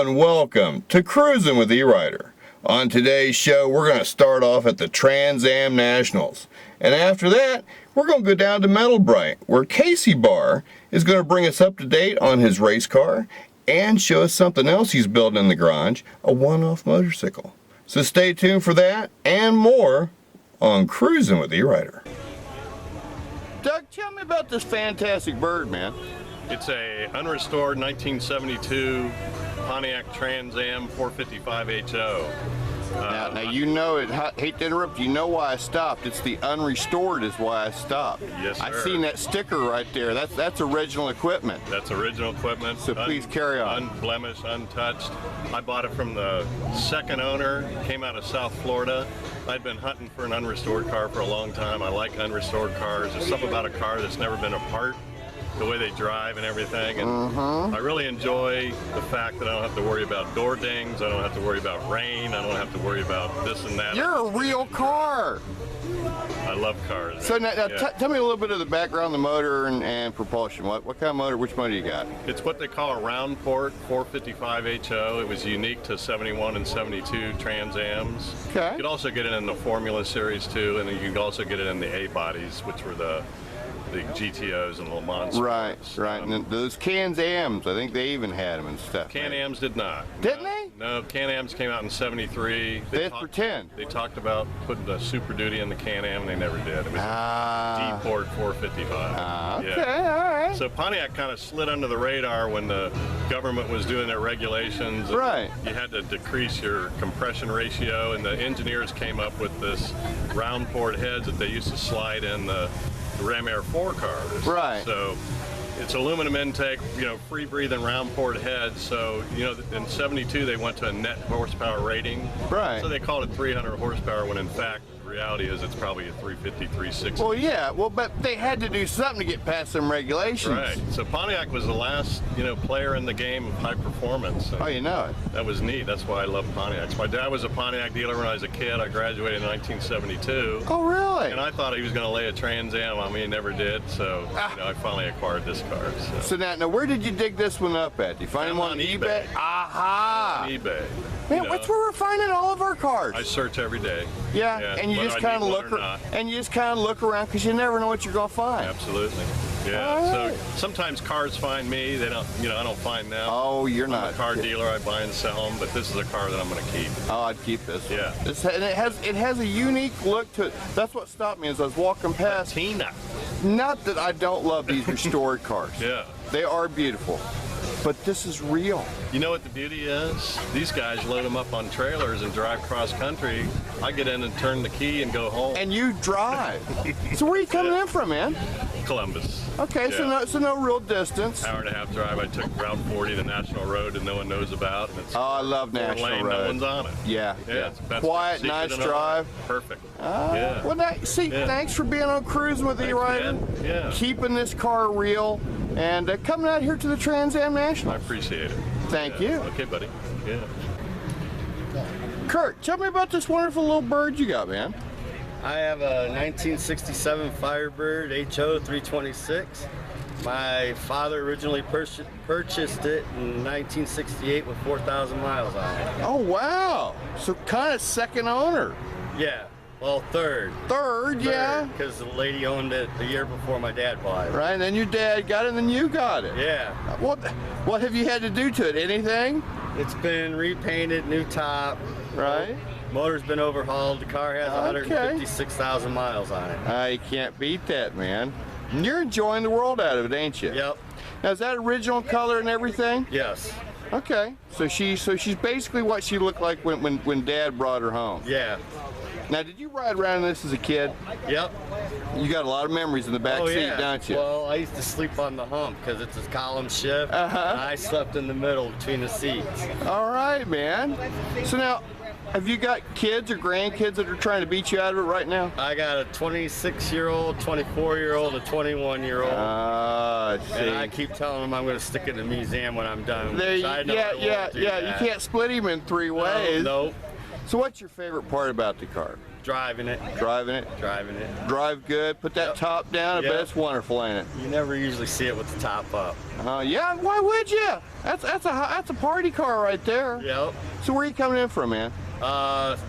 Hello and welcome to Cruising with E-Rider. On today's show, we're going to start off at the Trans Am Nationals. And after that, we're going to go down to Brite, where Casey Barr is going to bring us up to date on his race car and show us something else he's building in the garage, a one-off motorcycle. So stay tuned for that and more on Cruising with E-Rider. Doug, tell me about this fantastic bird, man. It's a unrestored 1972 Pontiac Trans Am 455 HO. Now you know it. Hate to interrupt. You know why I stopped. It's the unrestored is why I stopped. Yes, sir. I seen that sticker right there. That's original equipment. That's original equipment. So please carry on. Unblemished, untouched. I bought it from the second owner. Came out of South Florida. I'd been hunting for an unrestored car for a long time. I like unrestored cars. There's something about a car that's never been apart. The way they drive and everything, and I really enjoy the fact that I don't have to worry about door dings, I don't have to worry about rain, I don't have to worry about this and that. You're a real car. I love cars. So now tell me a little bit of the background of the motor and propulsion. What kind of motor, which motor you got? It's what they call a round port 455 HO. It was unique to 71 and 72 Trans Ams. Okay. You could also get it in the Formula Series too, and you could also get it in the A bodies, which were the GTOs and Le Mans. Right. And then those Can-Ams, I think they even had them and stuff. Can-Ams did not. Didn't they? No, Can-Ams came out in 73. They pretend. They talked about putting the Super Duty in the Can-Am, and they never did. It was a D-Port 455. Okay, all right. So Pontiac kind of slid under the radar when the government was doing their regulations. Right. You had to decrease your compression ratio, and the engineers came up with this round port heads that they used to slide in the Ram Air 4 cars. Right. So it's aluminum intake, free breathing round port head. So, in 72 they went to a net horsepower rating. Right. So they called it 300 horsepower when in fact the reality is it's probably a 350, 360. Well, yeah. Well, but they had to do something to get past some regulations. Right. So Pontiac was the last, player in the game of high performance. Oh, you know it. That was neat. That's why I love Pontiacs. My dad was a Pontiac dealer when I was a kid. I graduated in 1972. Oh, really? And I thought he was going to lay a Trans Am on me. He never did. So, I finally acquired this car. So now where did you dig this one up at? Did you find him on eBay? Aha! On eBay. Man, that's where we're finding all of our cars. I search every day. Yeah, and you just kind of look around because you never know what you're gonna find. Absolutely. Yeah. So sometimes cars find me. They don't. I don't find them. Oh, you're not. I'm a car dealer. I buy and sell them. But this is a car that I'm going to keep. Oh, I'd keep this. Yeah. And it has a unique look to it. That's what stopped me as I was walking past. Patina. Not that I don't love these restored cars. Yeah. They are beautiful. But this is real. You know what the beauty is? These guys load them up on trailers and drive cross country. I get in and turn the key and go home. And you drive. So where are you coming in from, man? Columbus. Okay, yeah. so no real distance. Hour and a half drive. I took Route 40, the national road that no one knows about. Oh, I love national lane, road. No one's on it. Yeah. It's quiet, nice drive. Perfect. Yeah. Well, thanks for being on Cruising with E-Rider. Yeah. Keeping this car real and coming out here to the Trans Am National. I appreciate it. Thank you. Okay, buddy. Yeah. Kurt, tell me about this wonderful little bird you got, man. I have a 1967 Firebird HO 326. My father originally purchased it in 1968 with 4,000 miles on it. Oh, wow. So kind of second owner. Yeah. Well, third. Third, yeah. Because the lady owned it the year before my dad bought it. Right, and then your dad got it, and then you got it. Yeah. What have you had to do to it? Anything? It's been repainted, new top. Right. Motor's been overhauled. The car has 156,000 miles on it. I can't beat that, man. And you're enjoying the world out of it, ain't you? Yep. Now, is that original color and everything? Yes. Okay. So she's basically what she looked like when Dad brought her home. Yeah. Now, did you ride around in this as a kid? Yep. You got a lot of memories in the back seat, don't you? Well, I used to sleep on the hump because it's a column shift. And I slept in the middle between the seats. All right, man. So now, have you got kids or grandkids that are trying to beat you out of it right now? I got a 26-year-old, 24-year-old, a 21-year-old. And I keep telling them I'm going to stick it in the museum when I'm done. You can't split him in three ways. Nope. So what's your favorite part about the car? Driving it. Driving it? Driving it. Drive good, put that Yep. top down, I bet Yep. it's wonderful, ain't it? You never usually see it with the top up. Yeah, why would you? That's a party car right there. Yep. So where are you coming in from, man?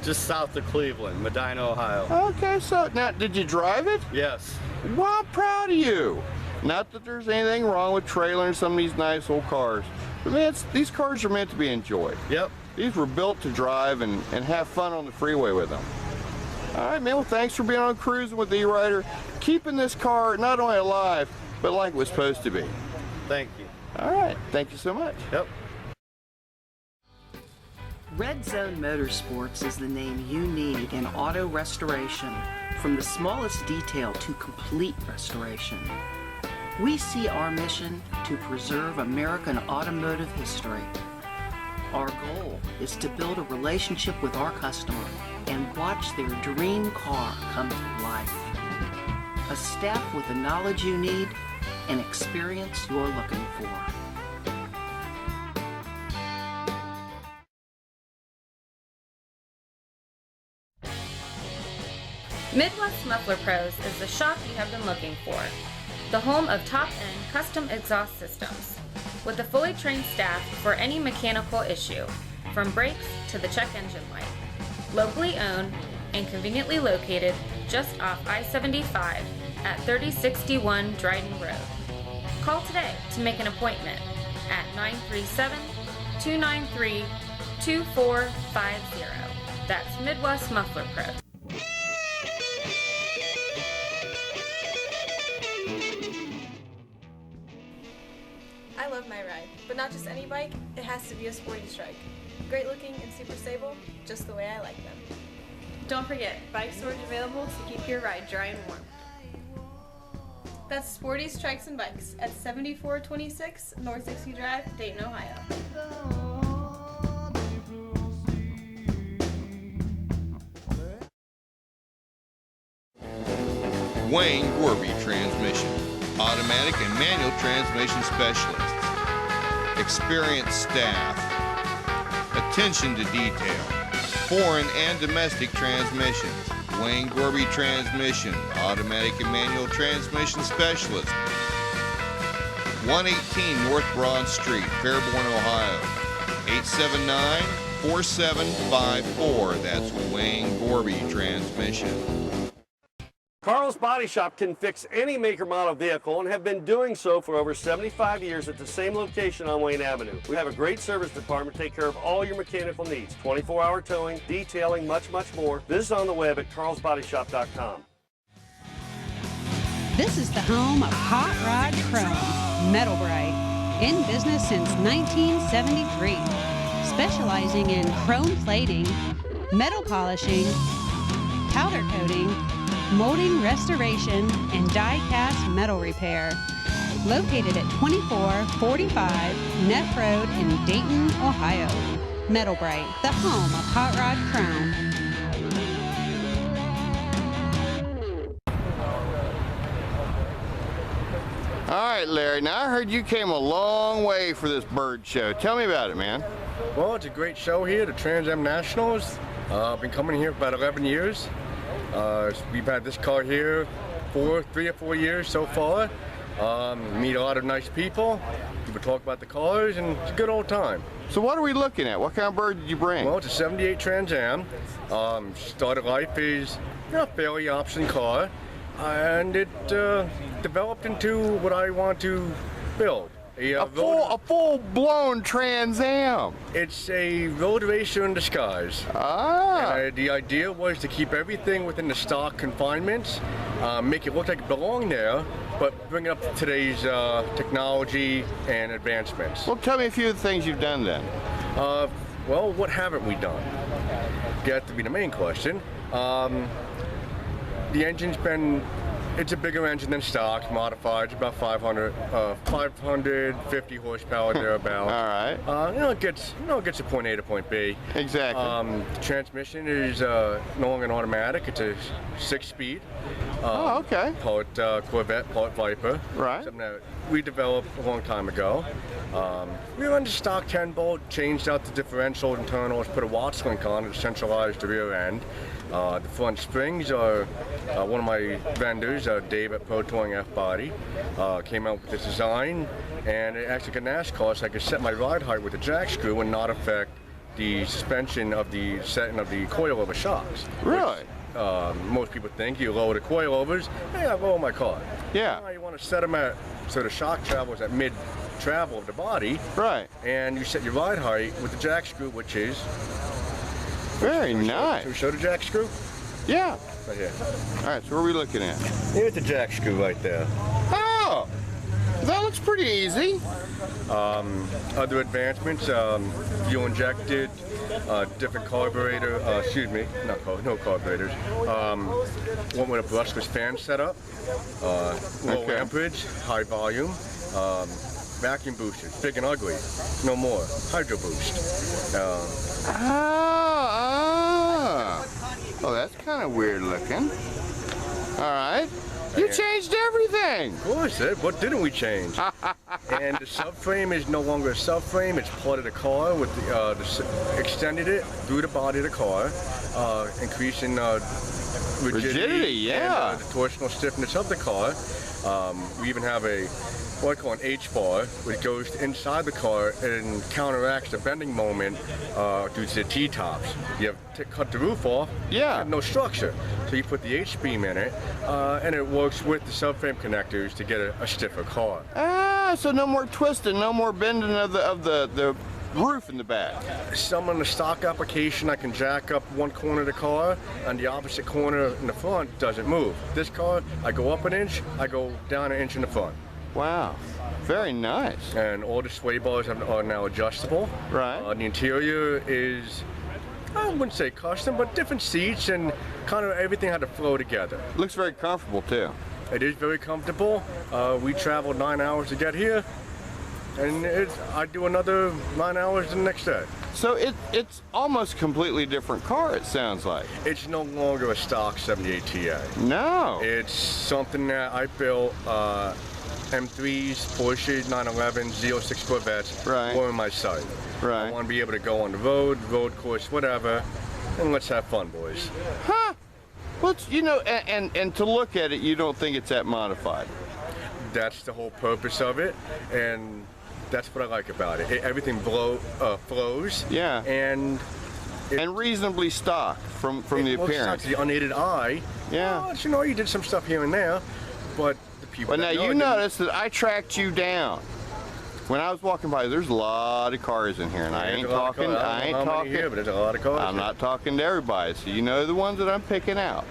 Just south of Cleveland, Medina, Ohio. Okay, so now, did you drive it? Yes. Well, I'm proud of you. Not that there's anything wrong with trailering some of these nice old cars, but man, these cars are meant to be enjoyed. Yep. These were built to drive and have fun on the freeway with them. All right, man, well, thanks for being on Cruising with the E-Rider, keeping this car not only alive, but like it was supposed to be. Thank you. All right, thank you so much. Yep. Red Zone Motorsports is the name you need in auto restoration, from the smallest detail to complete restoration. We see our mission to preserve American automotive history. Our goal is to build a relationship with our customer and watch their dream car come to life. A staff with the knowledge you need and experience you're looking for. Midwest Muffler Pros is the shop you have been looking for. The home of top-end custom exhaust systems. With a fully trained staff for any mechanical issue, from brakes to the check engine light. Locally owned and conveniently located just off I-75 at 3061 Dryden Road. Call today to make an appointment at 937-293-2450. That's Midwest Muffler Pros. I love my ride, but not just any bike, it has to be a sporty strike. Great looking and super stable, just the way I like them. Don't forget, bike storage available to keep your ride dry and warm. That's Sporty Strikes and Bikes at 7426 North 60 Drive, Dayton, Ohio. Wayne Gorby Transmission, automatic and manual transmission specialists. Experienced staff. Attention to detail. Foreign and domestic transmissions. Wayne Gorby Transmission, automatic and manual transmission specialist. 118 North Broad Street, Fairborn, Ohio. 879-4754. That's Wayne Gorby Transmission. Carl's Body Shop can fix any make or model vehicle and have been doing so for over 75 years at the same location on Wayne Avenue. We have a great service department to take care of all your mechanical needs. 24-hour towing, detailing, much more. Visit us on the web at carlsbodyshop.com. This is the home of Hot Rod Chrome, Metal Brite, in business since 1973, specializing in chrome plating, metal polishing, powder coating, molding restoration, and die-cast metal repair. Located at 2445 Neff Road in Dayton, Ohio. Metal Brite, the home of Hot Rod Chrome. All right, Larry, now I heard you came a long way for this bird show. Tell me about it, man. Well, it's a great show here, the Trans Am Nationals. I've been coming here for about 11 years. We've had this car here for 3 or 4 years so far. Meet a lot of nice people. People talk about the cars, and it's a good old time. So what are we looking at? What kind of bird did you bring? Well, it's a 78 Trans Am. Started life is a fairly option car, and it developed into what I want to build. A full-blown Trans Am. It's a road racer in disguise. Ah. And the idea was to keep everything within the stock confinements, make it look like it belonged there, but bring it up to today's technology and advancements. Well, tell me a few of the things you've done then. Well, what haven't we done? That to be the main question. The engine's been It's a bigger engine than stock, modified. It's about 550 horsepower thereabout. All right. It gets to point A to point B. Exactly. The transmission is no longer an automatic. It's a 6-speed. Oh, okay. Part Corvette, part Viper. Right. Something that we developed a long time ago. We run the stock 10-bolt, changed out the differential internals, put a Watts link on it, centralized the rear end. The front springs are one of my vendors, Dave at Pro Touring F-Body, came out with this design, and it actually got NASCAR, so I could set my ride height with a jack screw and not affect the suspension of the setting of the coilover shocks. Really? Which, most people think you lower the coilovers. Hey, I lower my car. Yeah. You want to set them at so the shock travels at mid travel of the body. Right. And you set your ride height with the jack screw, which is very nice. Can we show the jack screw? Yeah. Right here. All right, so what are we looking at? Here's the jack screw right there. Oh, that looks pretty easy. Other advancements, fuel injected, different carburetor, no carburetors. One with a brushless fan setup, low amperage, high volume, vacuum boosters, big and ugly, no more, hydro boost. Oh, that's kind of weird looking. All right. You changed everything. Of course, what didn't we change? And the subframe is no longer a subframe, it's part of the car with extended it through the body of the car, increasing rigidity, yeah. And the torsional stiffness of the car. We even have what I call an H-bar, which goes inside the car and counteracts the bending moment due to the T-tops. You have to cut the roof off, you have no structure. So you put the H-beam in it, and it works with the subframe connectors to get a stiffer car. So no more twisting, no more bending of the roof in the back. Some on the stock application, I can jack up one corner of the car, and the opposite corner in the front doesn't move. This car, I go up an inch, I go down an inch in the front. Wow, very nice. And all the sway bars are now adjustable. Right. The interior is, I wouldn't say custom, but different seats and kind of everything had to flow together. Looks very comfortable too. It is very comfortable. We traveled 9 hours to get here, and I do another 9 hours the next day. So it's almost a completely different car, it sounds like. It's no longer a stock 78 TA. No. It's something that I built. M3s, Porsches, 911s, Z06 Corvettes, were in my sight. Right. I want to be able to go on the road course, whatever, and let's have fun, boys. Huh? Well, and to look at it, you don't think it's that modified. That's the whole purpose of it, and that's what I like about it. Everything flows. Yeah. And reasonably stock from the appearance. To the unaided eye. Yeah. You did some stuff here and there, but But now you notice that I tracked you down. When I was walking by, there's a lot of cars in here, and I ain't talking. Here, but there's a lot of cars. I'm not talking to everybody, so you know the ones that I'm picking out.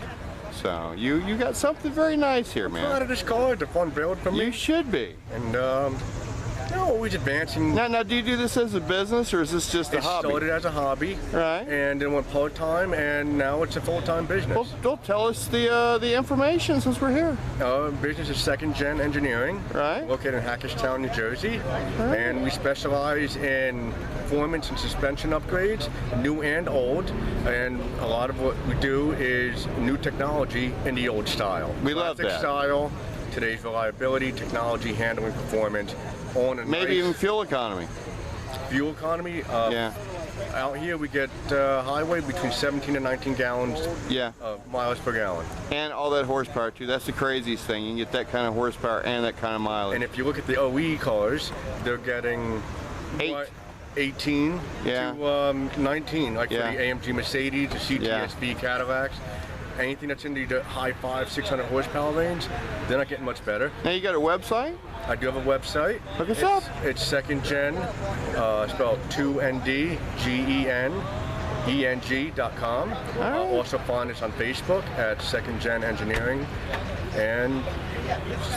So you got something very nice here, man. I'm proud of this car. It's a fun build for me. You should be. And always advancing. Now, do you do this as a business, or is this just a hobby? It started as a hobby, right? And then went part-time, and now it's a full-time business. Well, tell us the information since we're here. Business is Second Gen Engineering, right? Located in Hackettstown, New Jersey, and we specialize in performance and suspension upgrades, new and old. And a lot of what we do is new technology in the old style. We love that. Classic style, today's reliability, technology, handling, performance. Maybe even fuel economy. Fuel economy? Yeah. Out here we get highway between 17 and 19 gallons miles per gallon. And all that horsepower too. That's the craziest thing. You can get that kind of horsepower and that kind of mileage. And if you look at the OE cars, they're getting 18 to 19. Like for the AMG Mercedes, the CTSV Cadillacs. Anything that's in the high 600 horsepower range, they're not getting much better. Now you got a website? I do have a website. Look us up. It's Second Gen, spelled 2NDGENENG.com. Also find us on Facebook at Second Gen Engineering. And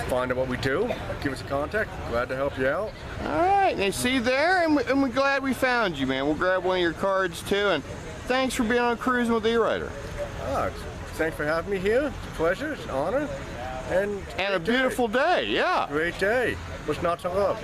find out what we do. Give us a contact. Glad to help you out. All right. Now see there, and we're glad we found you, man. We'll grab one of your cards too. And thanks for being on Cruising with E-Rider. Thanks for having me here. It's a pleasure. It's an honor. And a beautiful day, yeah. great day. What's not to love?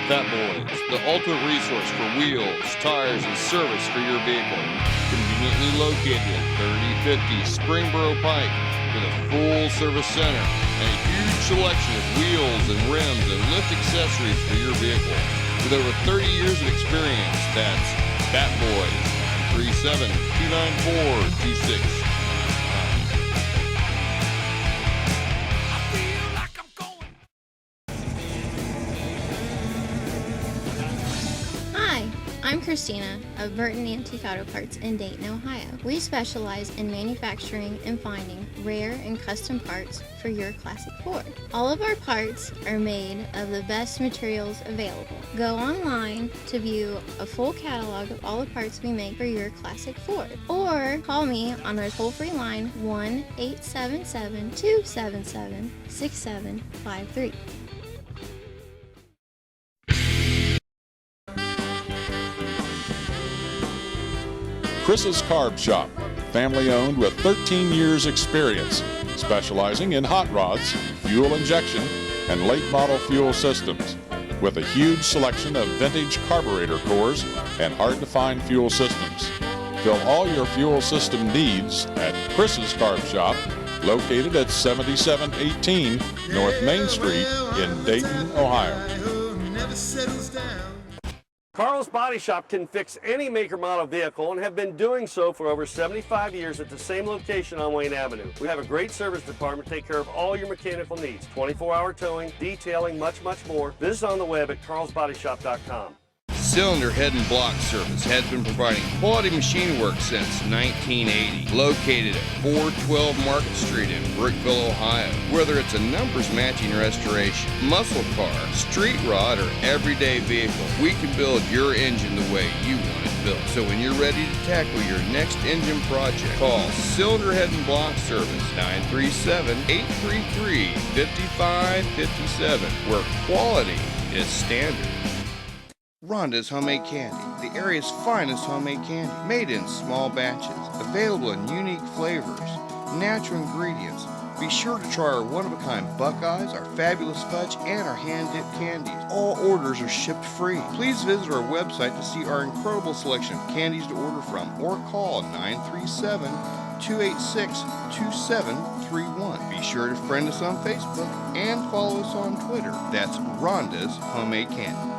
Fat Boys, the ultimate resource for wheels, tires, and service for your vehicle. Conveniently located at 3050 Springboro Pike with a full service center and a huge selection of wheels and rims and lift accessories for your vehicle. With over 30 years of experience, that's Fat Boys, 937-294-26. I'm Christina of Burton Antique Auto Parts in Dayton, Ohio. We specialize in manufacturing and finding rare and custom parts for your classic Ford. All of our parts are made of the best materials available. Go online to view a full catalog of all the parts we make for your classic Ford, or call me on our toll-free line 1-877-277-6753. Chris's Carb Shop, family owned with 13 years experience, specializing in hot rods, fuel injection, and late model fuel systems, with a huge selection of vintage carburetor cores and hard to find fuel systems. Fill all your fuel system needs at Chris's Carb Shop, located at 7718 North Main Street in Dayton, Ohio. Carl's Body Shop can fix any make or model vehicle and have been doing so for over 75 years at the same location on Wayne Avenue. We have a great service department to take care of all your mechanical needs. 24-hour towing, detailing, much more. Visit on the web at carlsbodyshop.com. Cylinder Head and Block Service has been providing quality machine work since 1980. Located at 412 Market Street in Brookville, Ohio. Whether it's a numbers matching restoration, muscle car, street rod, or everyday vehicle, we can build your engine the way you want it built. So when you're ready to tackle your next engine project, call Cylinder Head and Block Service 937-833-5557, where quality is standard. Rhonda's Homemade Candy, the area's finest homemade candy, made in small batches, available in unique flavors, natural ingredients. Be sure to try our one-of-a-kind Buckeyes, our fabulous fudge, and our hand-dipped candies. All orders are shipped free. Please visit our website to see our incredible selection of candies to order from, or call 937-286-2731. Be sure to friend us on Facebook and follow us on Twitter. That's Rhonda's Homemade Candy.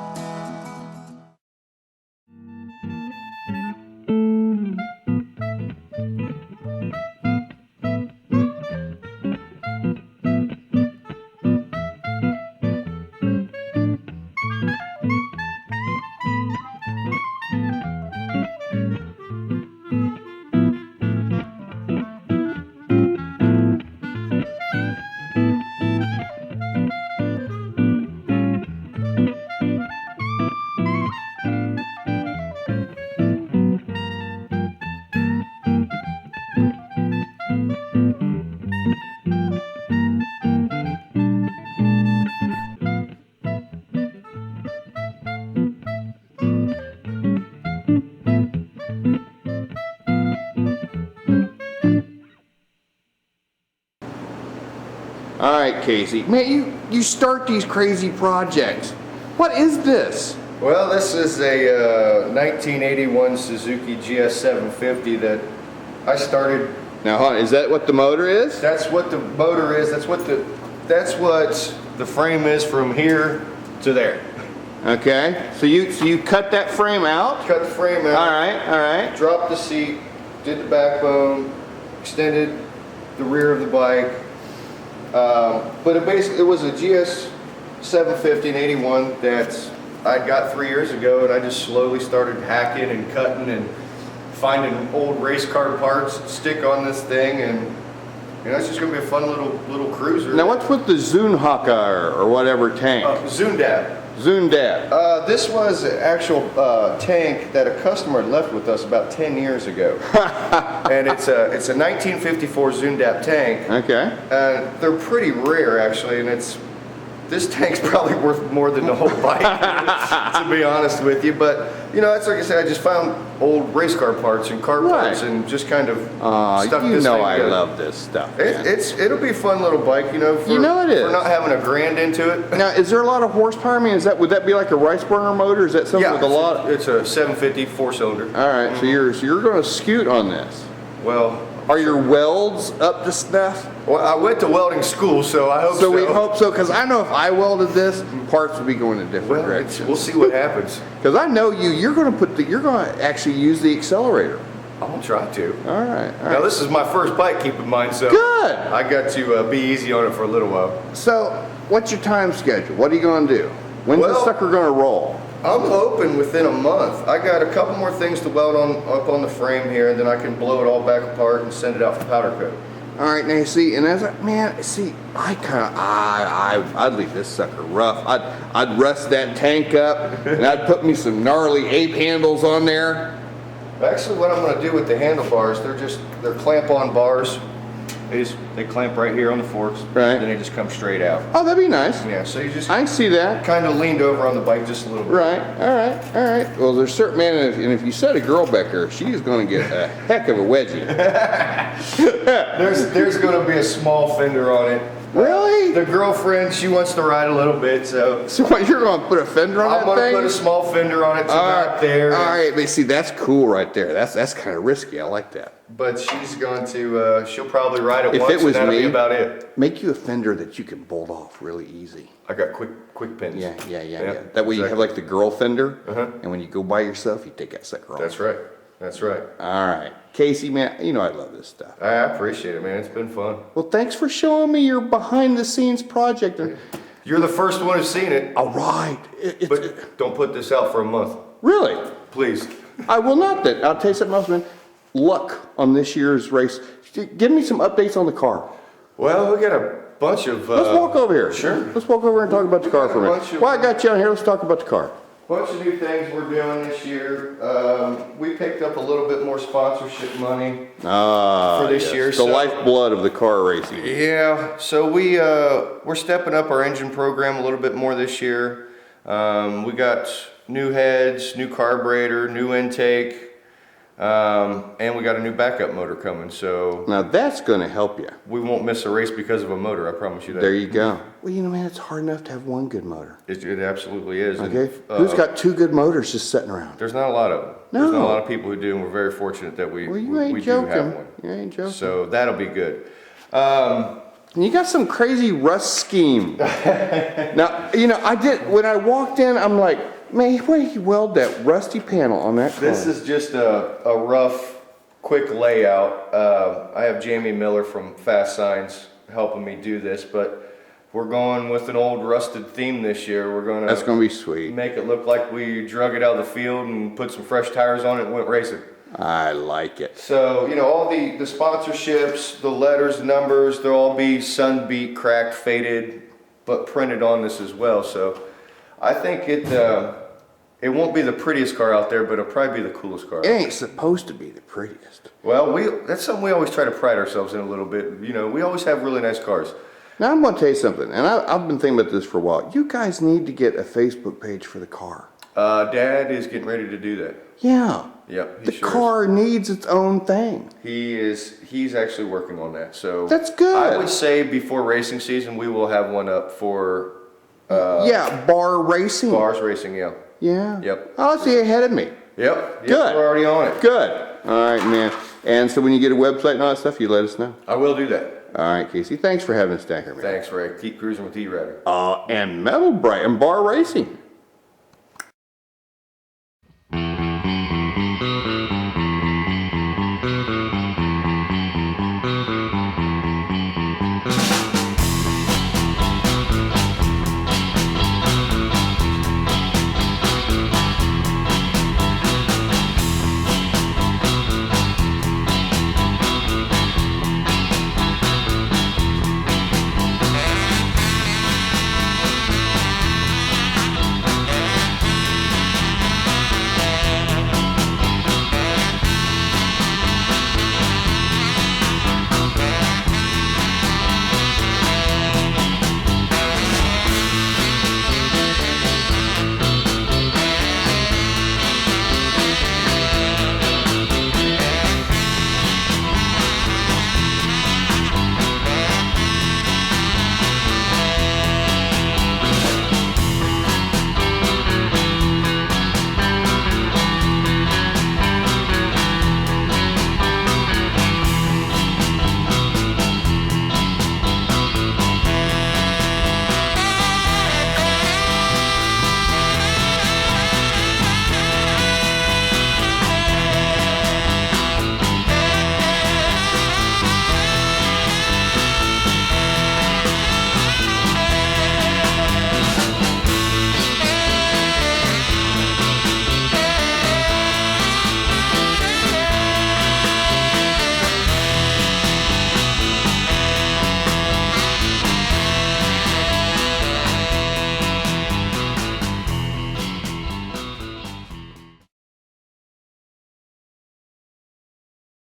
Casey. Man, you start these crazy projects. What is this? Well, this is a 1981 Suzuki GS750 that I started. Now, hold on, is that what the motor is? That's what the motor is. That's what the frame is from here to there. Okay, so you cut that frame out? Cut the frame out. All right. Dropped the seat, did the backbone, extended the rear of the bike. But it was a GS750 in 81 that I got 3 years ago, and I just slowly started hacking and cutting and finding old race car parts, stick on this thing, and it's just gonna be a fun little cruiser. Now, what's with the Zunhaka or whatever tank? Zundab. Zundab. This was an actual tank that a customer had left with us about 10 years ago. And it's a 1954 Zundab tank. Okay. They're pretty rare, actually, and this tank's probably worth more than the whole bike, to be honest with you. But, that's like I said, I just found old race car parts and car parts and just kind of stuck this thing I together. love this stuff. It'll be a fun little bike, it is. For not having a grand into it. Now, is there a lot of horsepower? I mean, would that be like a rice burner motor? Is that something with a lot? It's a 750 4-cylinder. All right, so you're going to scoot on this. Well, are your welds up to snuff? Well, I went to welding school, so I hope so. So we hope so, because I know if I welded this, parts would be going in different directions. We'll see what happens. Because I know you're going to actually use the accelerator. I'll try to. All right. Now, this is my first bike, keep in mind, so good. I got to be easy on it for a little while. So, what's your time schedule? What are you going to do? When's this sucker going to roll? I'm hoping within a month. I got a couple more things to weld up on the frame here, and then I can blow it all back apart and send it out for powder coat. All right, now you see, and I'd leave this sucker rough. I'd rust that tank up, and I'd put me some gnarly ape handles on there. Actually, what I'm going to do with the handlebars, they're clamp-on bars. They clamp right here on the forks, right? Then they just come straight out. Oh, that'd be nice. Yeah, so you just I see that. Kind of leaned over on the bike just a little bit. Right. All right. Well, there's certain and if you set a girl back there, she's going to get a heck of a wedgie. there's going to be a small fender on it. Really? The girlfriend, she wants to ride a little bit, so. So what, you're going to put a fender on that thing? I'm going to put a small fender on it back there. All right, but see, that's cool right there. That's kind of risky. I like that. But she's going to, she'll probably ride it once, it was and that'll me, be about it. Make you a fender that you can bolt off really easy. I got quick pins. Yeah. That way you have like the girl fender, and when you go by yourself, you take that sucker off. That's right. All right. Casey, man, I love this stuff. I appreciate it, man. It's been fun. Well, thanks for showing me your behind-the-scenes project. You're the first one who's seen it. All right. But don't put this out for a month. Really? Please. I will not then. I'll tell you something else, man. Luck on this year's race. Give me some updates on the car. Well, we got a bunch of... Let's walk over here. Sure. Let's walk over and talk about the car for a minute. While I got you on here, let's talk about the car. Bunch of new things we're doing this year. We picked up a little bit more sponsorship money for this year. The lifeblood of the car racing. Yeah, so we're stepping up our engine program a little bit more this year. We got new heads, new carburetor, new intake, and we got a new backup motor coming. So now that's going to help you. We won't miss a race because of a motor, I promise you that. There you go. Well, man, it's hard enough to have one good motor. It absolutely is. Okay. Who's got two good motors just sitting around? There's not a lot of them. No. There's not a lot of people who do, and we're very fortunate that we do have one. You ain't joking. So that'll be good. You got some crazy rust scheme. Now, I did, when I walked in, I'm like, man, why did you weld that rusty panel on that car? This is just a rough, quick layout. I have Jamie Miller from Fast Signs helping me do this, but we're going with an old rusted theme this year. That's going to be sweet. Make it look like we drug it out of the field and put some fresh tires on it and went racing. I like it. So, all the sponsorships, the letters, the numbers, they'll all be sun-beat, cracked, faded, but printed on this as well. So I think it won't be the prettiest car out there, but it'll probably be the coolest car. It ain't supposed to be the prettiest. Well, that's something we always try to pride ourselves in a little bit. We always have really nice cars. Now, I'm going to tell you something, and I've been thinking about this for a while. You guys need to get a Facebook page for the car. Dad is getting ready to do that. Yeah. Yep. The car needs its own thing. He's actually working on that. So that's good. I would say before racing season, we will have one up for. Bar racing. Bars racing, yeah. Yeah. Yep. Oh, so you're ahead of me. Yep. Good. We're already on it. Good. All right, man. And so when you get a website and all that stuff, you let us know. I will do that. All right, Casey. Thanks for having us down here, man. Thanks, Ray. Keep cruising with E-Rider. And Metal Brite and Bar Racing.